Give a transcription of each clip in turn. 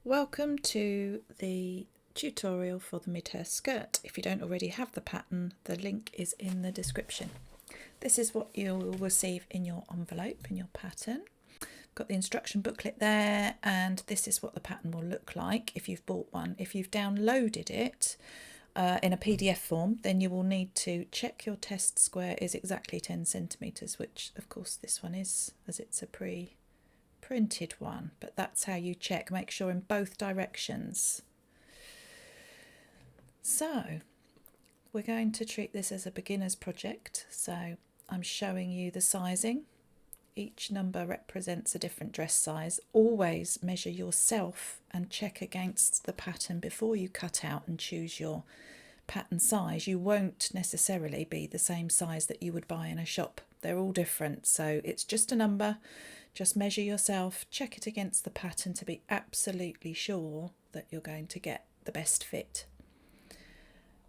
Welcome to the tutorial for the Midhurst skirt. If you don't already have the pattern, the link is in the description. This is what you'll receive in your envelope, in your pattern. Got the instruction booklet there, and this is what the pattern will look like if you've bought one. If you've downloaded it in a PDF form, then you will need to check your test square is exactly 10 centimetres, which of course this one is, as it's a printed one, but that's how you check. Make sure in both directions. So we're going to treat this as a beginner's project, so I'm showing you the sizing. Each number represents a different dress size. Always measure yourself and check against the pattern before you cut out and choose your pattern size. You won't necessarily be the same size that you would buy in a shop. They're all different, so it's just a number. Just measure yourself, check it against the pattern to be absolutely sure that you're going to get the best fit.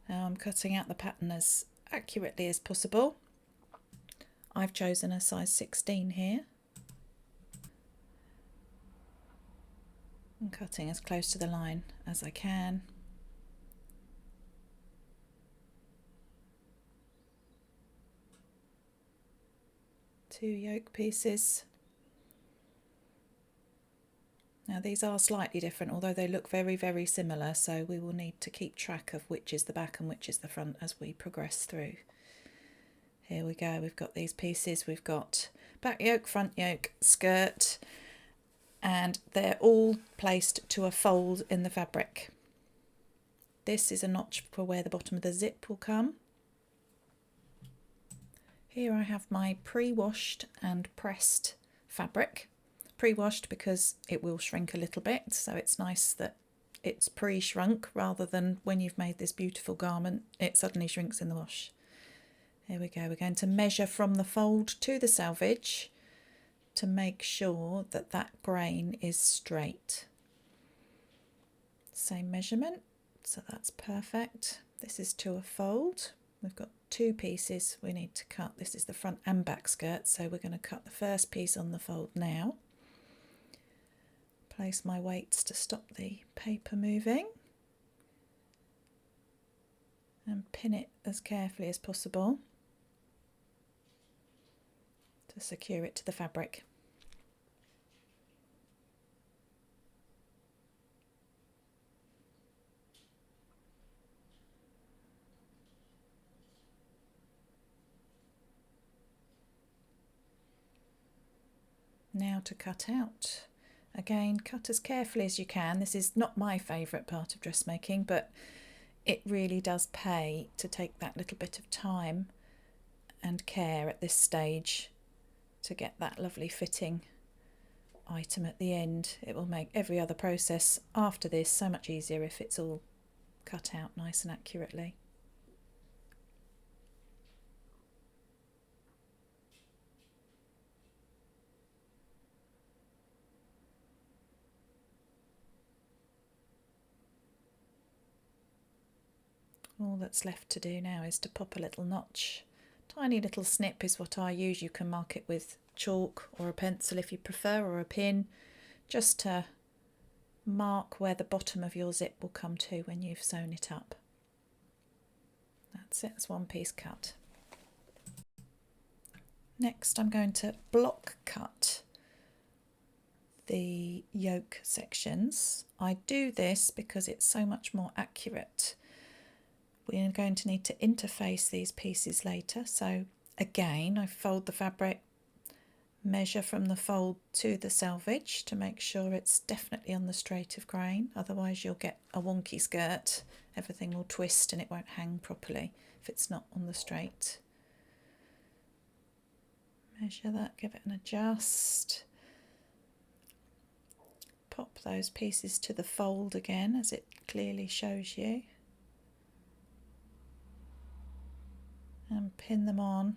Now I'm cutting out the pattern as accurately as possible. I've chosen a size 16 here. I'm cutting as close to the line as I can. Two yoke pieces. Now these are slightly different, although they look very, very similar, so we will need to keep track of which is the back and which is the front as we progress through. Here we go, we've got these pieces, we've got back yoke, front yoke, skirt, and they're all placed to a fold in the fabric. This is a notch for where the bottom of the zip will come. Here I have my pre-washed and pressed fabric. Pre-washed because it will shrink a little bit, so it's nice that it's pre-shrunk rather than when you've made this beautiful garment it suddenly shrinks in the wash. Here we go, we're going to measure from the fold to the selvage to make sure that that grain is straight. Same measurement, so that's perfect. This is to a fold. We've got two pieces we need to cut. This is the front and back skirt, so we're going to cut the first piece on the fold now. Place my weights to stop the paper moving and pin it as carefully as possible to secure it to the fabric. Now to cut out. Again, cut as carefully as you can. This is not my favourite part of dressmaking, but it really does pay to take that little bit of time and care at this stage to get that lovely fitting item at the end. It will make every other process after this so much easier if it's all cut out nice and accurately. All that's left to do now is to pop a little notch. Tiny little snip is what I use. You can mark it with chalk or a pencil if you prefer, or a pin, just to mark where the bottom of your zip will come to when you've sewn it up. That's it, it's one piece cut. Next I'm going to block cut the yoke sections. I do this because it's so much more accurate. We're going to need to interface these pieces later, so again I fold the fabric, measure from the fold to the selvage to make sure it's definitely on the straight of grain, otherwise you'll get a wonky skirt. Everything will twist and it won't hang properly if it's not on the straight. Measure that, give it an adjust. Pop those pieces to the fold again as it clearly shows you. And pin them on.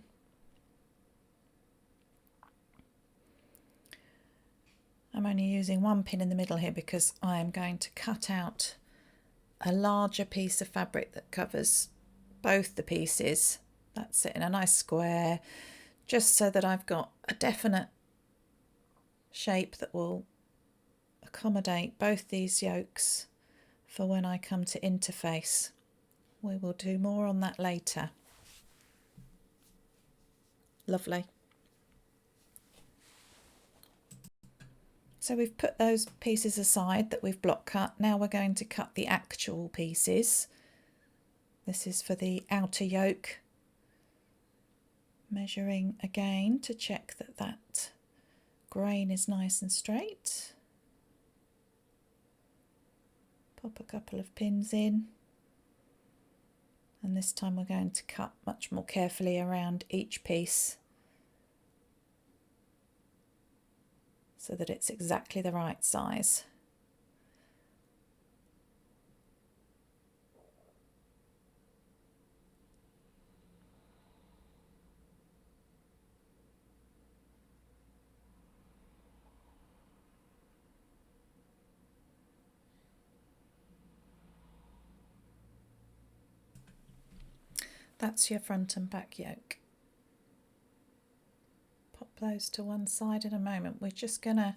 I'm only using one pin in the middle here because I am going to cut out a larger piece of fabric that covers both the pieces. That's it, in a nice square, just so that I've got a definite shape that will accommodate both these yokes for when I come to interface. We will do more on that later. Lovely. So we've put those pieces aside that we've block cut. Now we're going to cut the actual pieces. This is for the outer yoke. Measuring again to check that that grain is nice and straight. Pop a couple of pins in. And this time we're going to cut much more carefully around each piece so that it's exactly the right size. That's your front and back yoke. Pop those to one side in a moment. We're just going to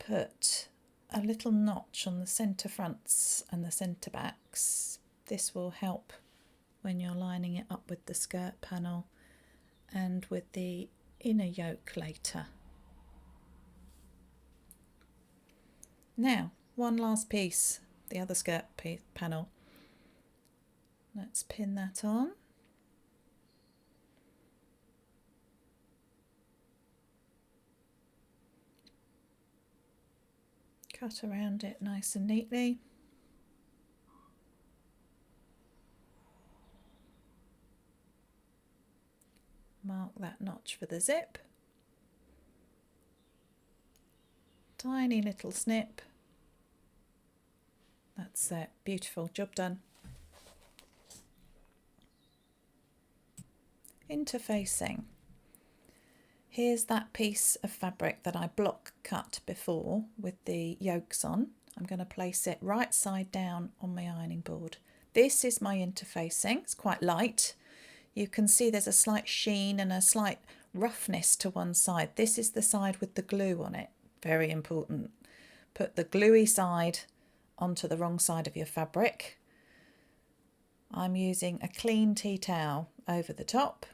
put a little notch on the centre fronts and the centre backs. This will help when you're lining it up with the skirt panel and with the inner yoke later. Now, one last piece, the other skirt panel. Let's pin that on. Cut around it nice and neatly. Mark that notch for the zip. Tiny little snip. That's it. Beautiful. Job done. Interfacing. Here's that piece of fabric that I block cut before with the yokes on. I'm going to place it right side down on my ironing board. This is my interfacing. It's quite light. You can see there's a slight sheen and a slight roughness to one side. This is the side with the glue on it. Very important. Put the gluey side onto the wrong side of your fabric. I'm using a clean tea towel over the top.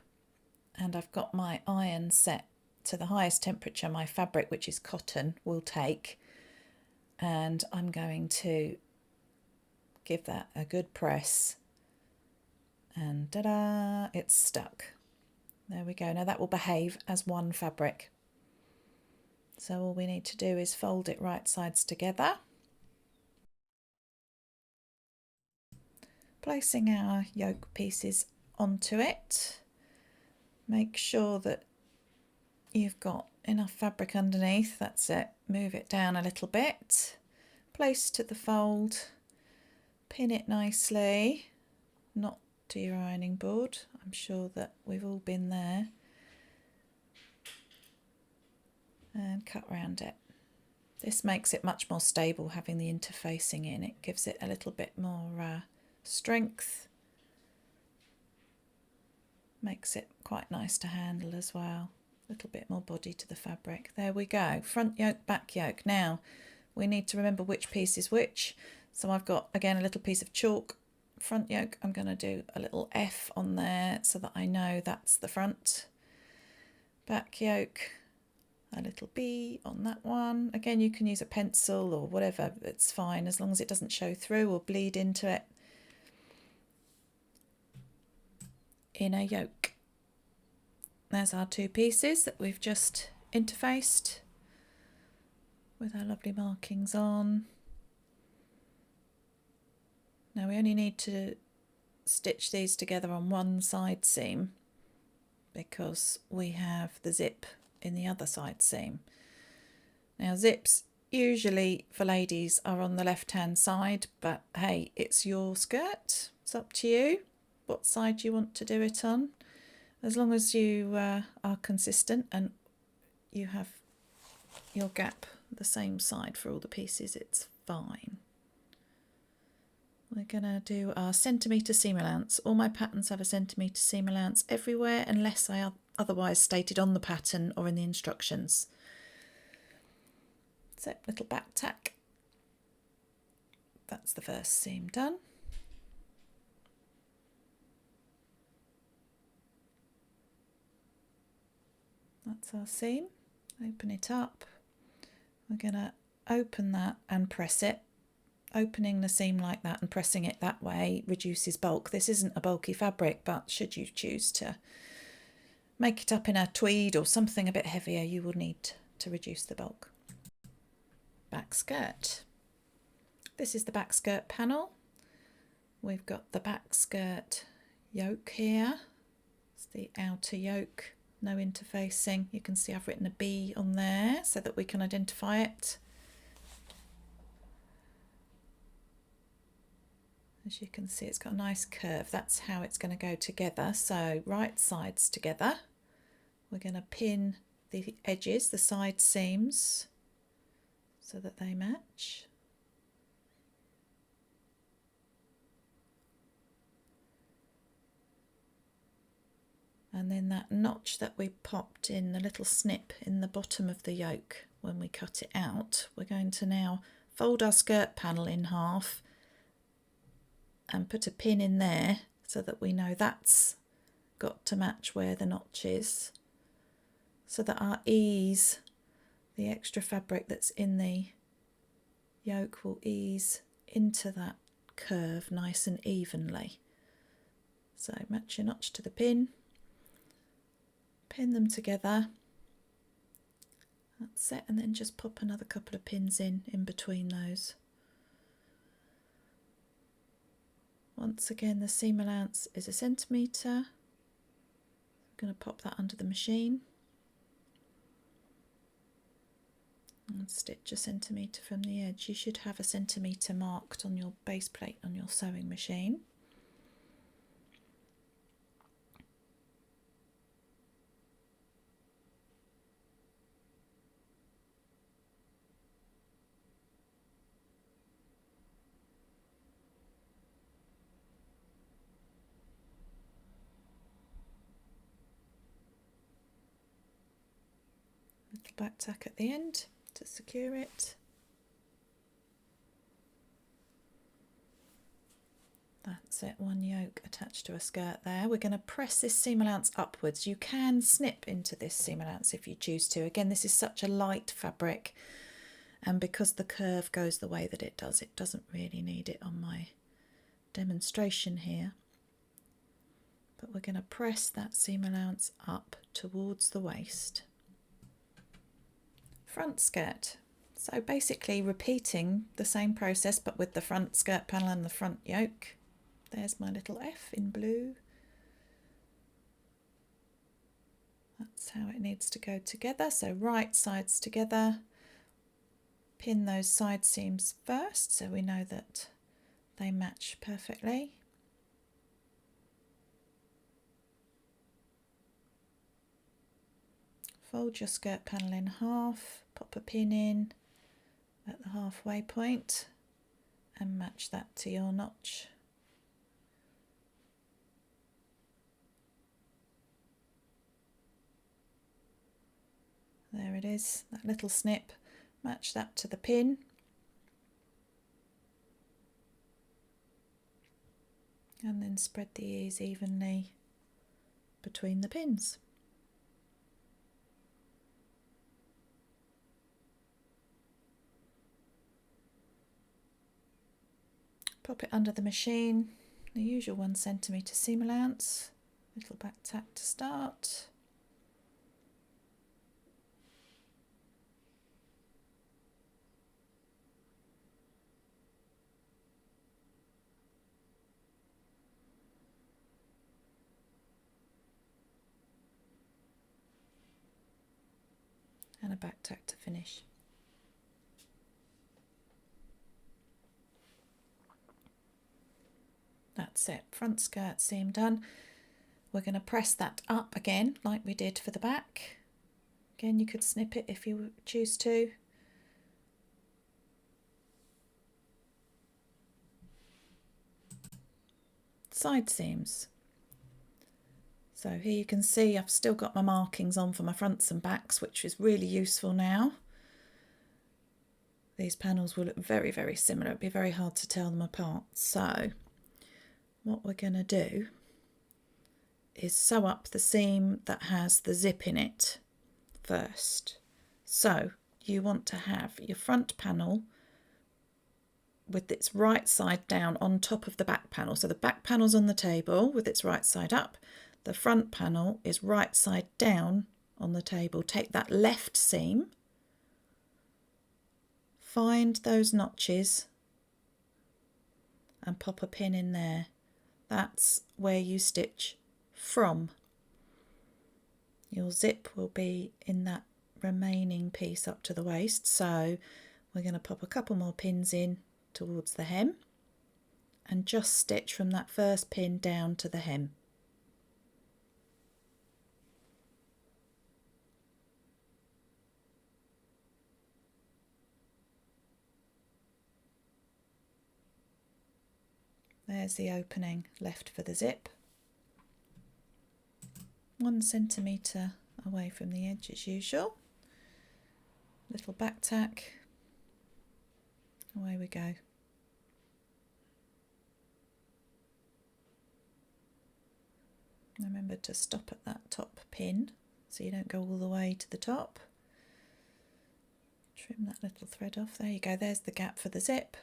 And I've got my iron set to the highest temperature my fabric, which is cotton, will take. And I'm going to give that a good press. And ta-da, it's stuck. There we go. Now that will behave as one fabric. So all we need to do is fold it right sides together. Placing our yoke pieces onto it. Make sure that you've got enough fabric underneath. That's it. Move it down a little bit. Place to the fold. Pin it nicely. Not to your ironing board. I'm sure that we've all been there. And cut around it. This makes it much more stable having the interfacing in. It gives it a little bit more strength. Makes it quite nice to handle as well. A little bit more body to the fabric. There we go. Front yoke, back yoke. Now we need to remember which piece is which. So I've got again a little piece of chalk. Front yoke, I'm going to do a little F on there so that I know that's the front. Back yoke, a little B on that one. Again, you can use a pencil or whatever. It's fine as long as it doesn't show through or bleed into it. Inner yoke. There's our two pieces that we've just interfaced with our lovely markings on. Now we only need to stitch these together on one side seam because we have the zip in the other side seam. Now zips usually for ladies are on the left hand side, but hey, it's your skirt. It's up to you what side you want to do it on. As long as you are consistent and you have your gap the same side for all the pieces, it's fine. We're going to do our centimetre seam allowance. All my patterns have a centimetre seam allowance everywhere unless I otherwise stated on the pattern or in the instructions. So little back tack. That's the first seam done. That's our seam. Open it up. We're going to open that and press it. Opening the seam like that and pressing it that way reduces bulk. This isn't a bulky fabric, but should you choose to make it up in a tweed or something a bit heavier, you will need to reduce the bulk. Back skirt. This is the back skirt panel. We've got the back skirt yoke here. It's the outer yoke, no interfacing. You can see I've written a B on there so that we can identify it. As you can see, it's got a nice curve. That's how it's going to go together. So right sides together. We're going to pin the edges, the side seams, so that they match. And then that notch that we popped in, the little snip in the bottom of the yoke when we cut it out, we're going to now fold our skirt panel in half and put a pin in there so that we know that's got to match where the notch is, so that our ease, the extra fabric that's in the yoke, will ease into that curve nice and evenly. So match your notch to the pin, pin them together, that's it, and then just pop another couple of pins in between those. Once again, the seam allowance is 1 centimetre. I'm going to pop that under the machine and stitch 1 centimetre from the edge. You should have 1 centimetre marked on your base plate on your sewing machine. Little back tack at the end to secure it. That's it, one yoke attached to a skirt there. We're going to press this seam allowance upwards. You can snip into this seam allowance if you choose to. Again, this is such a light fabric, and because the curve goes the way that it doesn't really need it on my demonstration here. But we're going to press that seam allowance up towards the waist. Front skirt. So basically repeating the same process but with the front skirt panel and the front yoke. There's my little F in blue. That's how it needs to go together. So right sides together. Pin those side seams first so we know that they match perfectly. Fold your skirt panel in half, pop a pin in at the halfway point and match that to your notch. There it is, that little snip, match that to the pin. And then spread the ease evenly between the pins. Pop it under the machine, the usual 1 centimetre seam allowance, little back tack to start. And a back tack to finish. That's it, front skirt seam done. We're going to press that up again like we did for the back. Again, you could snip it if you choose to. Side seams. So here you can see I've still got my markings on for my fronts and backs, which is really useful now. these panels will look very, very similar. It'd be very hard to tell them apart. So what we're going to do is sew up the seam that has the zip in it first. So you want to have your front panel with its right side down on top of the back panel. So the back panel's on the table with its right side up. The front panel is right side down on the table. Take that left seam, find those notches and pop a pin in there. That's where you stitch from. Your zip will be in that remaining piece up to the waist, so we're going to pop a couple more pins in towards the hem and just stitch from that first pin down to the hem. There's the opening left for the zip. 1 centimetre away from the edge as usual. Little back tack. Away we go. Remember to stop at that top pin so you don't go all the way to the top. Trim that little thread off. There you go. There's the gap for the zip.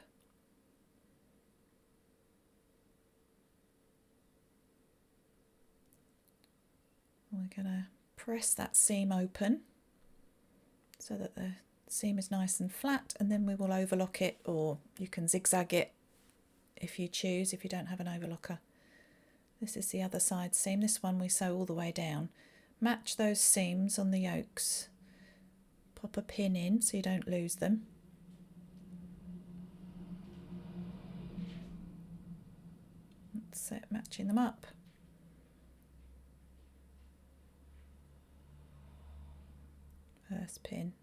We're going to press that seam open so that the seam is nice and flat, and then we will overlock it, or you can zigzag it if you choose, if you don't have an overlocker. This is the other side seam. This one we sew all the way down. Match those seams on the yokes. Pop a pin in so you don't lose them. That's it, matching them up. First pin.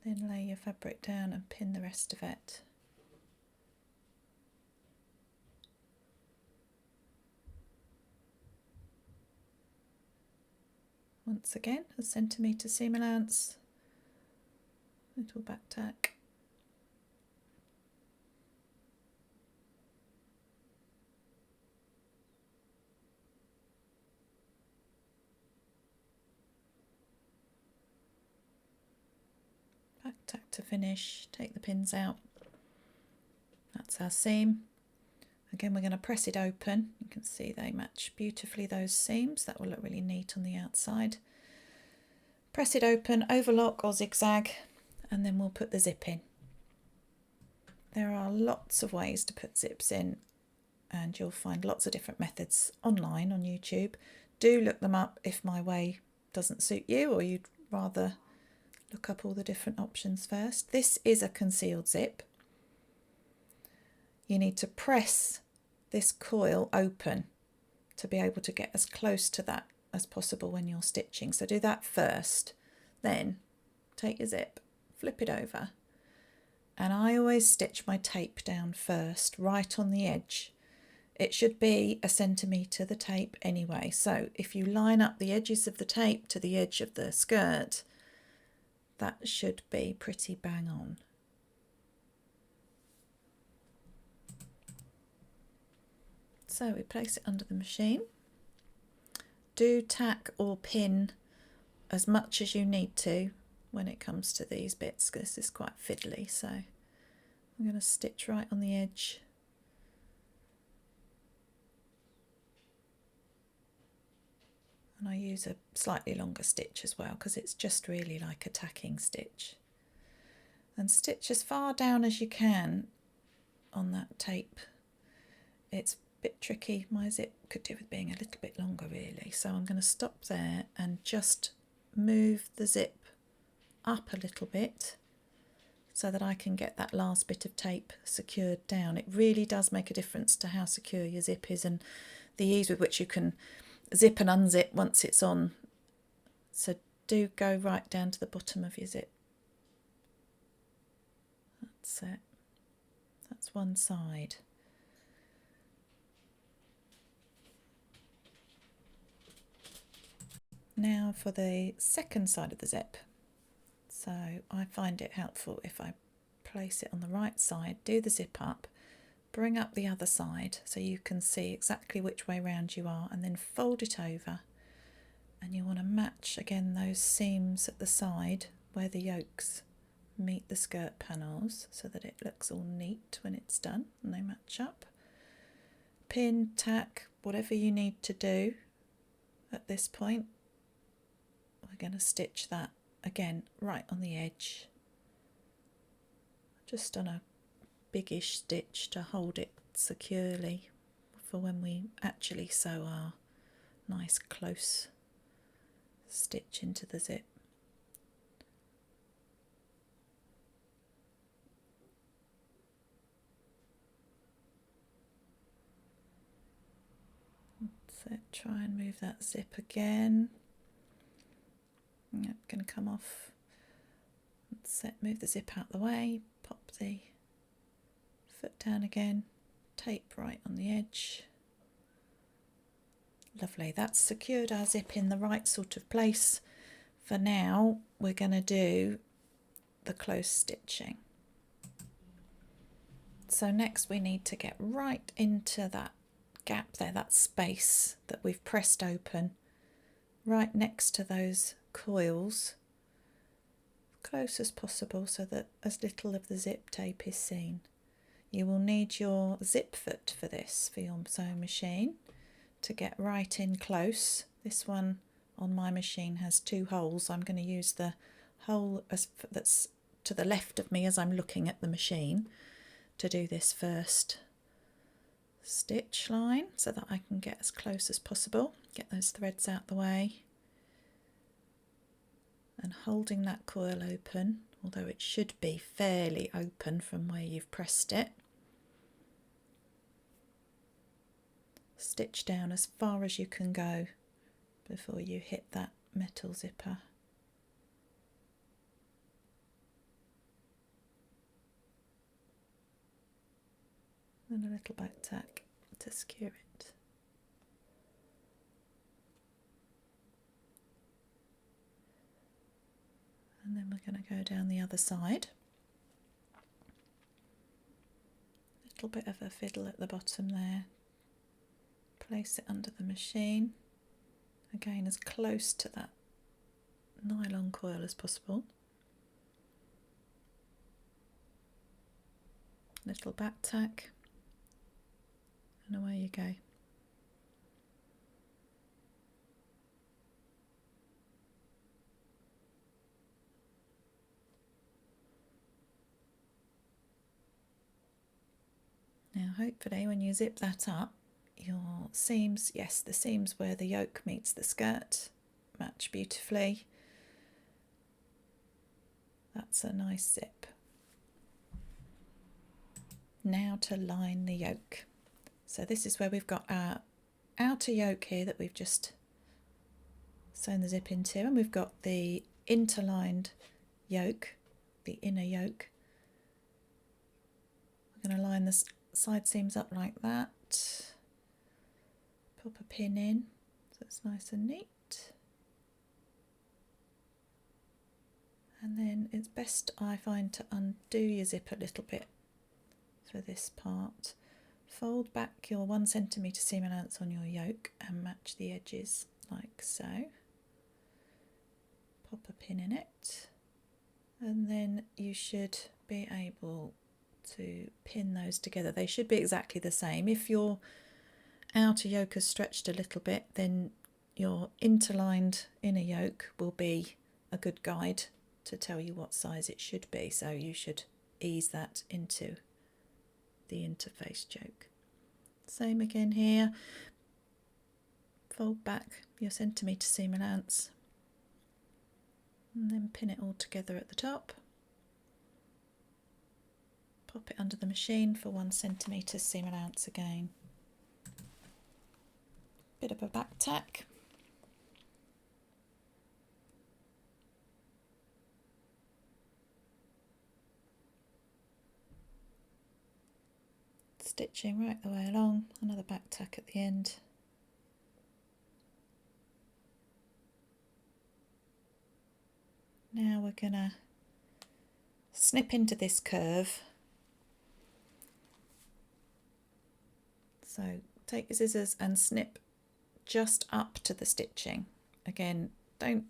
Then lay your fabric down and pin the rest of it. Once again, a centimetre seam allowance, little back tack. Back tack to finish, take the pins out. That's our seam. Again, we're going to press it open. You can see they match beautifully, those seams. That will look really neat on the outside. Press it open, overlock or zigzag, and then we'll put the zip in. There are lots of ways to put zips in, and you'll find lots of different methods online on YouTube. Do look them up if my way doesn't suit you, or you'd rather look up all the different options first. This is a concealed zip. You need to press this coil open to be able to get as close to that as possible when you're stitching. So do that first, then take your zip, flip it over, and I always stitch my tape down first, right on the edge. It should be 1 centimetre, the tape anyway, so if you line up the edges of the tape to the edge of the skirt, that should be pretty bang on. So we place it under the machine. Do tack or pin as much as you need to when it comes to these bits, because this is quite fiddly. So I'm going to stitch right on the edge. And I use a slightly longer stitch as well, because it's just really like a tacking stitch. And stitch as far down as you can on that tape. It's bit tricky. My zip could do with being a little bit longer really, so I'm going to stop there and just move the zip up a little bit so that I can get that last bit of tape secured down. It really does make a difference to how secure your zip is and the ease with which you can zip and unzip once it's on. So do go right down to the bottom of your zip. That's it. That's one side. Now for the second side of the zip. So I find it helpful if I place it on the right side, do the zip up, bring up the other side so you can see exactly which way round you are, and then fold it over. And you want to match again those seams at the side where the yokes meet the skirt panels so that it looks all neat when it's done and they match up. Pin, tack, whatever you need to do at this point. We're going to stitch that again right on the edge, just on a biggish stitch to hold it securely for when we actually sew our nice close stitch into the zip. So try and move that zip again. Yep, going to come off. Move the zip out the way, pop the foot down again, tape right on the edge. Lovely, that's secured our zip in the right sort of place. For now, we're going to do the close stitching. So next we need to get right into that gap there, that space that we've pressed open, right next to those coils, close as possible so that as little of the zip tape is seen. You will need your zip foot for this, for your sewing machine, to get right in close. This one on my machine has 2 holes. I'm going to use the hole that's to the left of me as I'm looking at the machine to do this first stitch line so that I can get as close as possible, get those threads out the way, and holding that coil open, although it should be fairly open from where you've pressed it. Stitch down as far as you can go before you hit that metal zipper. And a little back tack to secure it. And then we're going to go down the other side. Little bit of a fiddle at the bottom there. Place it under the machine. Again, as close to that nylon coil as possible. Little back tack. And away you go. Now hopefully when you zip that up, your seams, yes, the seams where the yoke meets the skirt match beautifully. That's a nice zip. Now to line the yoke. So this is where we've got our outer yoke here that we've just sewn the zip into, and we've got the interlined yoke, the inner yoke. We're going to line the side seams up like that. Pop a pin in so it's nice and neat. And then it's best, I find, to undo your zip a little bit for this part. Fold back your 1 centimetre seam allowance on your yoke and match the edges like so. Pop a pin in it, and then you should be able to pin those together. They should be exactly the same. If your outer yoke has stretched a little bit, then your interlined inner yoke will be a good guide to tell you what size it should be, so you should ease that into the interface yoke. Same again here. Fold back your centimetre seam allowance and then pin it all together at the top. Pop it under the machine for 1 centimetre seam allowance again. Bit of a back tack. Stitching right the way along, another back tack at the end. Now we're going to snip into this curve. So take your scissors and snip just up to the stitching. Again, don't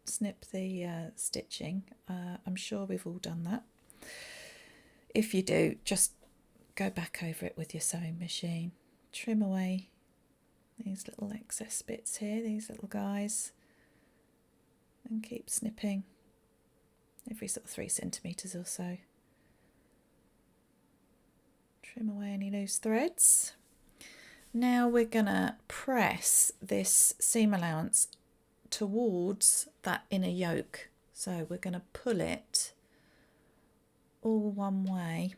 snip the stitching. I'm sure we've all done that. If you do, just go back over it with your sewing machine. Trim away these little excess bits here, these little guys, and keep snipping every sort of 3 centimetres or so. Trim away any loose threads. Now we're going to press this seam allowance towards that inner yoke. So we're going to pull it all one way.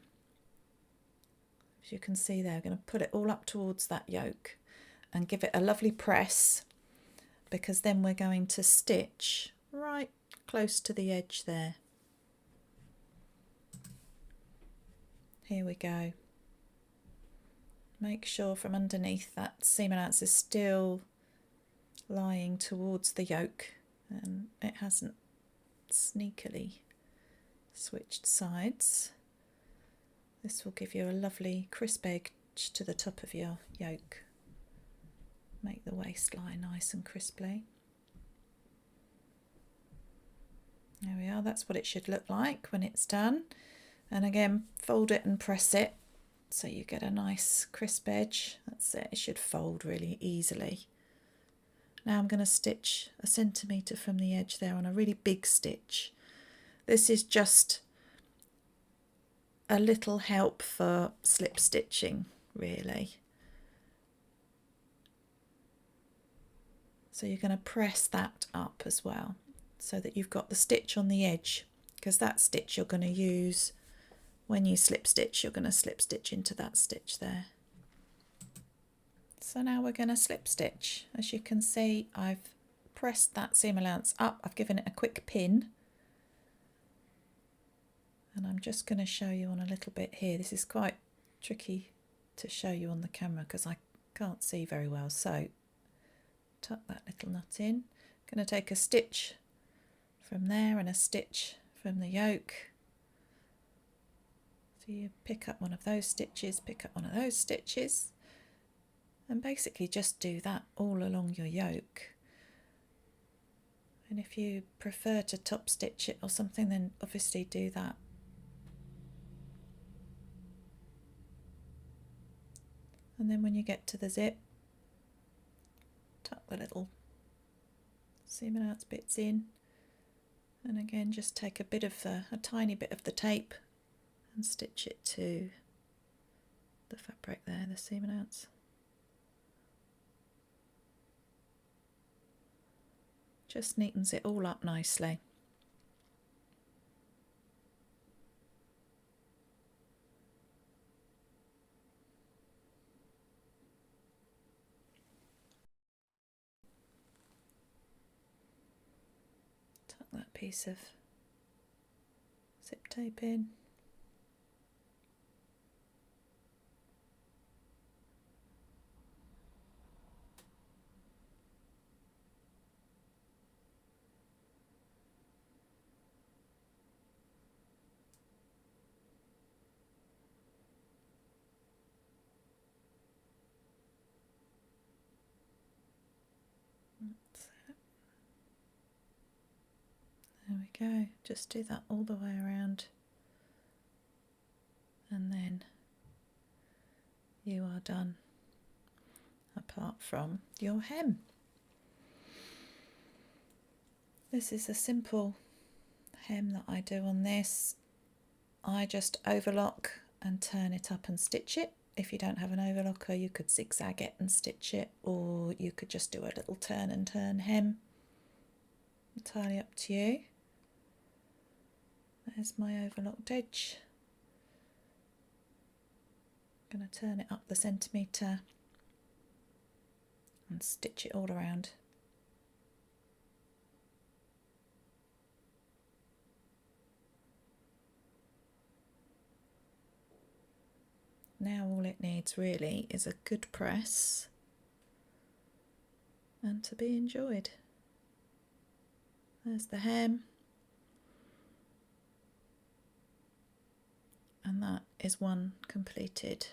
As you can see there, we're going to pull it all up towards that yoke and give it a lovely press, because then we're going to stitch right close to the edge there. Here we go. Make sure from underneath that seam allowance is still lying towards the yoke and it hasn't sneakily switched sides. This will give you a lovely crisp edge to the top of your yoke. Make the waist lie nice and crisply. There we are, that's what it should look like when it's done. And again, fold it and press it so you get a nice crisp edge. That's it, it should fold really easily. Now I'm going to stitch 1 centimetre from the edge there on a really big stitch. This is just a little help for slip stitching, really. So you're going to press that up as well so that you've got the stitch on the edge, because that stitch you're going to use when you slip stitch. You're going to slip stitch into that stitch there. So now we're going to slip stitch. As you can see, I've pressed that seam allowance up, I've given it a quick pin, and I'm just going to show you on a little bit here. This is quite tricky to show you on the camera because I can't see very well. So tuck that little nut in. I'm going to take a stitch from there and a stitch from the yoke. So you pick up one of those stitches, pick up one of those stitches, and basically just do that all along your yoke. And if you prefer to top stitch it or something, then obviously do that. And then when you get to the zip, tuck the little seam allowance bits in, and again just take a tiny bit of the tape and stitch it to the fabric there, the seam allowance. Just neatens it all up nicely. Tuck that piece of zip tape in. There we go, just do that all the way around, and then you are done, apart from your hem. This is a simple hem that I do on this. I just overlock and turn it up and stitch it. If you don't have an overlocker, you could zigzag it and stitch it, or you could just do a little turn and turn hem. Entirely up to you. There's my overlocked edge. I'm going to turn it up the centimetre and stitch it all around. Now all it needs really is a good press and to be enjoyed. There's the hem. And that is one completed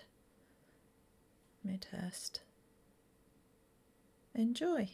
Midhurst. Enjoy!